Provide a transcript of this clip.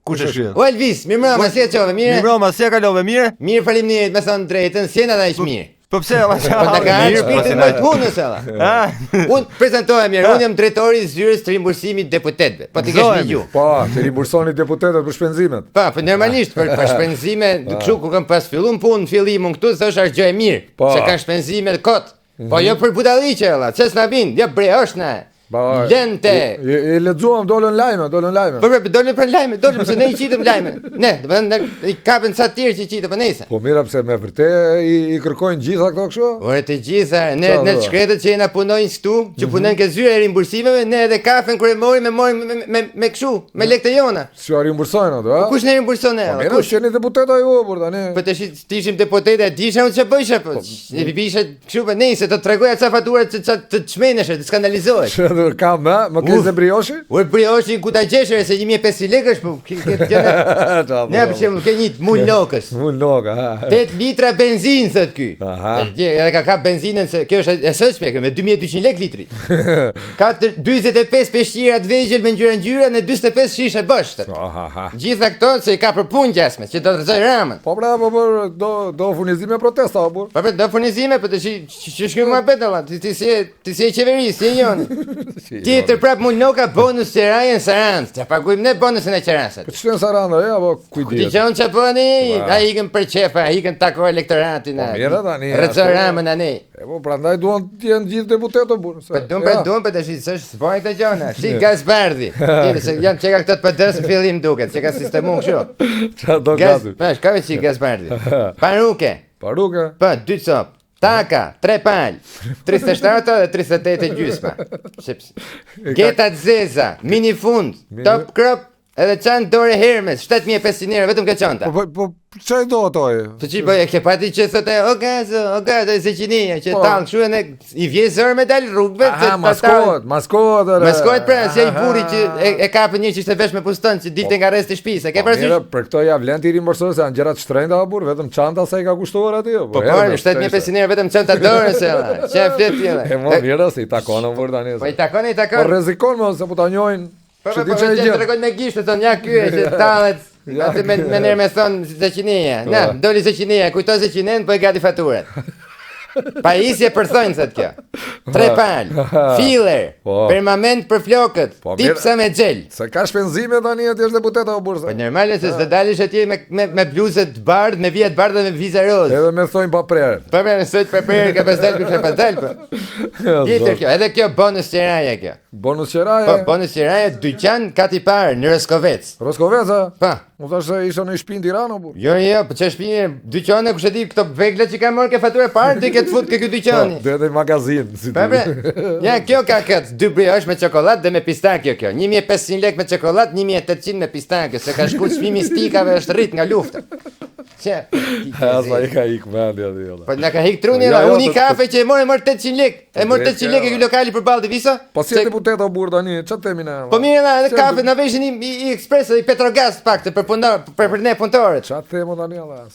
Kush është ky? O Elvis, mirëmbrëma, si e çove, mirë? Mirëmbrëma, si e kalove, mirë? Mirë, faleminderit, me thënë drejtën, si jena aq mirë. Po pse valla? Po ta ka shpirtin më të punës ella. Unë prezantohem mirë, unë jam drejtori i zyrës të rimbursimit deputetëve. Po ti ke dëgju. Po, të rimbursoni deputetët për shpenzimet. Po normalisht për shpenzime, kështu kur kam pas filluar punë, fillimun këtu thosh është gjë e mirë, se kanë shpenzime kot. Po jo për budalliqe ella, çes na vin, ja bre është na. Lente. E lexuam dolën lajme. Po dolën për lajme, dolën se ne i qitëm lajme. Ne, do të thënë i kapën sa të tjerë që qitë po nejse. Po mira pse me vërtet i kërkojnë gjitha këto kështu? Ore të gjitha, ne shkretët që jena punojnë këtu, që punojnë ke zyra e rimbursimeve, ne edhe kafen kur e morim me kështu, me lekët e jona. Si u rimbursojnë ato, a? Kush ne rimburson ne? Po mira, jeni deputeta ju por tani. Po tash ishim deputete, disha unë ç'e bëjsha po. E bisha kështu po nejse, do të tregoja ca fatura të çmenesh, të skandalizohesh. Kam, më ke se brioshi? Ure brioshi ku ta gjeshe se 1500 lekësh po këtë gjë. Ne për shembull ke një mul lokës. Mul loka. 8 litra benzinë thot ky. Edhe ka kap benzinën se kjo është e shtëshme me 2200 lekë litri. Ka 45 peshqira të vegjël me ngjyra në 45 shishe bësht. Gjitha këto se i ka për punë gjasme, që do të rrezoj ramën. Po bravo, do furnizime protesta apo? Po do furnizime, po tash ç'është më bëhet valla? Ti si e qeverisë, si e njëni. Tjetër prap mund noka bonus të rajën Sarandë. Ta pagujmë ne bonusin e Qerasat. Po ç'është Sarandë, apo kujt di? Ti çon ç'a bëni? Ai ikën për çefa, ikën takoj elektoratin. Mira tani. Rrezoj ramën tani. E po prandaj duan të jenë gjithë deputetë burr. Po duan po tash s'është s'bën këto gjëra. Si Gazbardhi. Ti se janë çka këto të padës në fillim duket, çka sistemun kështu. Çfarë do gazet? Bash, ka vetë si Gazbardhi. Paruke. Paruke? Po 2 cop. Taka, 3 palë, 37 dhe 38 e gjysma. Geta të zeza, mini fund, top crop, edhe çan dore Hermes, 7500 euro vetëm ka çanta. Po çfarë do ato? Po çi bëj, ke pati që thotë, o gazo, zeqinia, që tallë kështu ne i vjen zër me dal rrugëve, maskot. Maskot pra, si ai burri që e kapën një që ishte vesh me puston, që dilte nga rresti shtëpisë, ke parasysh? Për këto ja vlen ti rimbursoj se janë gjëra të shtrenjta apo burr, vetëm çanta sa i ka kushtuar aty. Po 7500 euro vetëm çanta dorë se ella. Çfarë flet ti ella? E mo mira se i takon burr tani. Po i takon. Po rrezikon mos se po ta njohin. Po tregoj me gishtë thonë ja ky është tallet. Atë me nërë me thonë zeqinia. Na, doli zeqinia, kujto zeqinen, po e gati faturat. Pajisje për thonjë, thët kjo. 3 palë, filler, permanent për flokët, tipsa me xhel. Se ka shpenzime tani aty është deputet apo bursa? Po normale se s'do dalësh atje me bluzë të bardhë, me vija të bardha dhe me viza rozë. Edhe me thonjë pa prerë. Po me sot pa prerë ka pas dalë kur ka pas dalë. Tjetër kjo, edhe kjo bonus qeraja kjo. Bonus qeraja? Po bonus qeraja dyqan kati parë në Roskovec. Roskovec a? Po. Më thash se isha në shtëpinë Tiranë apo? Jo, po ç'është shtëpi, dyqane kush e di këto vegla që kanë marrë ke faturë parë, ti ke të fut ke ky dyqani. Do të magazin, si ti. Po. Ja, kjo ka këtë 2 brioche me çokoladë dhe me pistakjo kjo. 1500 lekë me çokoladë, 1800 me pistakjo, se ka shkuar çmimi stikave është rrit nga lufta. Çe? Sa i ka ik mendja aty. Po na ka hik truni, unë kafe që e morë 800 lekë. E morë 800 lekë ky lokali për ballë Visa. Po si deputet o burr tani, ç'a themi ne? Po mirë, edhe kafe na veshin i ekspreso i Petrogaz pak të për ne punëtorët. Ç'a themi tani alla?